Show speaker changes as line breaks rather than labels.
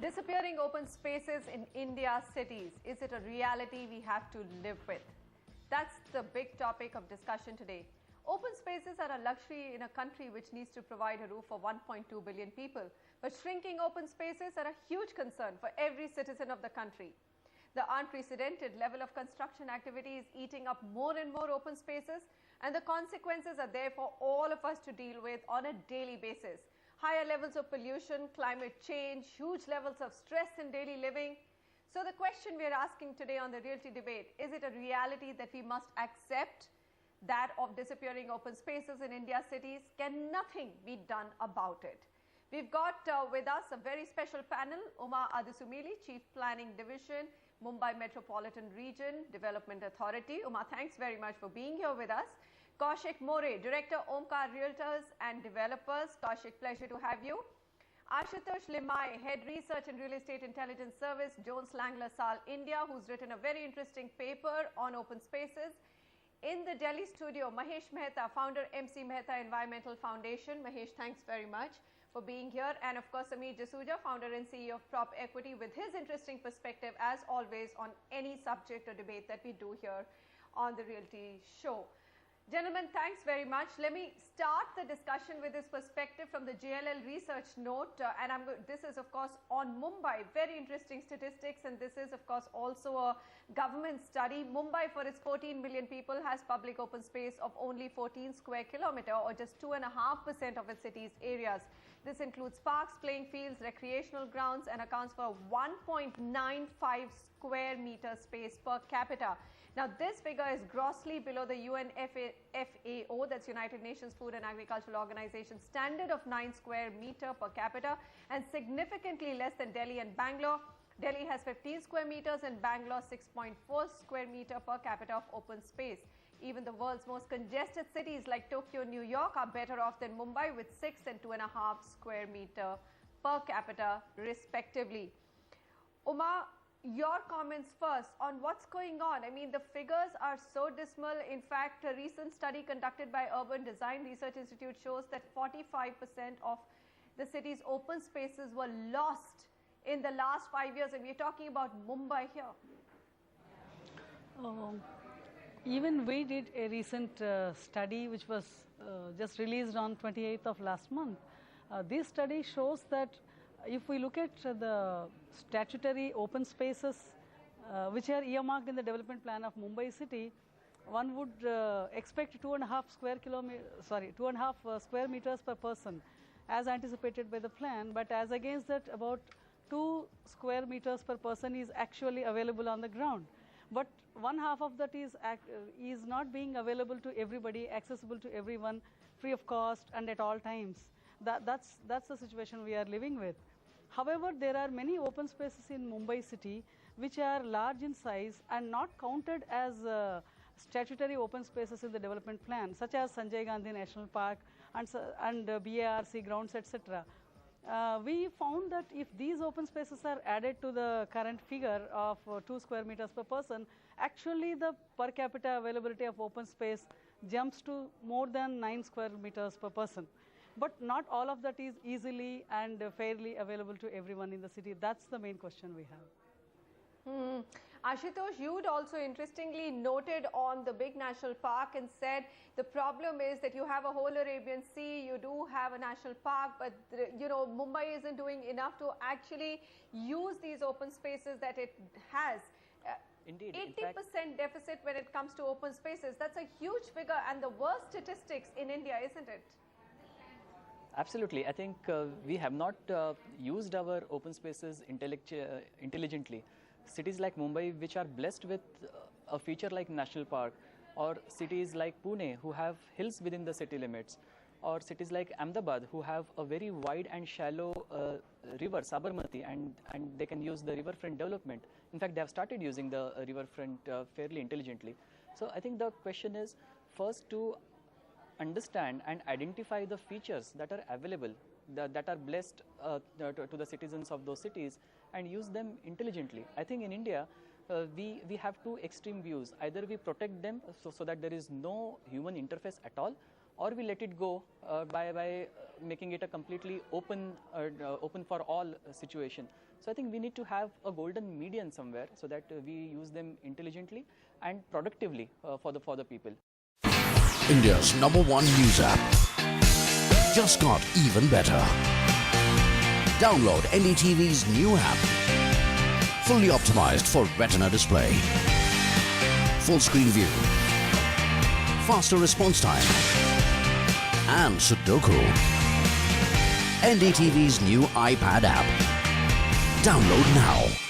Disappearing open spaces in India's cities. Is it a reality we have to live with? That's the big topic of discussion today. Open spaces are a luxury in a country which needs to provide a roof for 1.2 billion people. But shrinking open spaces are a huge concern for every citizen of the country. The unprecedented level of construction activity is eating up more and more open spaces, and the consequences are there for all of us to deal with on a daily basis. Higher levels of pollution, climate change, huge levels of stress in daily living. So the question we are asking today on the Realty Debate, is it a reality that we must accept that of disappearing open spaces in India's cities? Can nothing be done about it? We've got with us a very special panel, Uma Adusumili, Chief Planning Division, Mumbai Metropolitan Region Development Authority. Uma, thanks very much for being here with us. Kaushik More, Director, Omkar Realtors and Developers. Kaushik, pleasure to have you. Ashutosh Limai, Head Research and Real Estate Intelligence Service, Jones Lang LaSalle, India, who's written a very interesting paper on open spaces. In the Delhi studio, Mahesh Mehta, founder MC Mehta Environmental Foundation. Mahesh, thanks very much for being here. And of course, Sameer Jasuja, founder and CEO of Prop Equity, with his interesting perspective, as always, on any subject or debate that we do here on the Realty Show. Gentlemen, thanks very much. Let me start the discussion with this perspective from the JLL research note. This is, of course, on Mumbai. Very interesting statistics. And this is, of course, also a government study. Mumbai, for its 14 million people, has public open space of only 14 square kilometer, or just 2.5% of its city's areas. This includes parks, playing fields, recreational grounds, and accounts for 1.95 square meter space per capita. Now, this figure is grossly below the UN FAO, that's United Nations Food and Agricultural Organization, standard of 9 square meter per capita, and significantly less than Delhi and Bangalore. Delhi has 15 square meters and Bangalore 6.4 square meter per capita of open space. Even the world's most congested cities like Tokyo and New York are better off than Mumbai, with 6 and 2.5 square meter per capita respectively. Uma, your comments first on what's going on. I mean, the figures are so dismal. In fact, a recent study conducted by Urban Design Research Institute shows that 45% of the city's open spaces were lost in the last 5 years, and we're talking about Mumbai here.
Even we did a recent study which was just released on 28th of last month. This study shows that if we look at the statutory open spaces which are earmarked in the development plan of Mumbai city, one would expect 2.5 square meters per person as anticipated by the plan, but as against that, about 2 square meters per person is actually available on the ground. But one half of that is not being available to everybody, accessible to everyone, free of cost and at all times. That's the situation we are living with. However, there are many open spaces in Mumbai city which are large in size and not counted as statutory open spaces in the development plan, such as Sanjay Gandhi National Park and BARC grounds, etc. We found that if these open spaces are added to the current figure of 2 square meters per person, actually the per capita availability of open space jumps to more than 9 square meters per person. But not all of that is easily and fairly available to everyone in the city. That's the main question we have.
Ashutosh, you'd also interestingly noted on the big national park and said the problem is that you have a whole Arabian Sea, you do have a national park, but Mumbai isn't doing enough to actually use these open spaces that it has.
Indeed.
80% deficit when it comes to open spaces. That's a huge figure and the worst statistics in India, isn't it?
Absolutely. I think we have not used our open spaces intelligently. Cities like Mumbai, which are blessed with a feature like National Park, or cities like Pune, who have hills within the city limits, or cities like Ahmedabad, who have a very wide and shallow river, Sabarmati, and they can use the riverfront development. In fact, they have started using the riverfront fairly intelligently. So I think the question is first to understand and identify the features that are available, that are blessed to the citizens of those cities, and use them intelligently. I think in India, we have two extreme views. Either we protect them so that there is no human interface at all, or we let it go by making it a completely open for all situation. So I think we need to have a golden median somewhere so that we use them intelligently and productively for the people.
India's #1 news app just got even better. Download NDTV's new app. Fully optimized for retina display. Full screen view. Faster response time. And Sudoku. NDTV's new iPad app. Download now.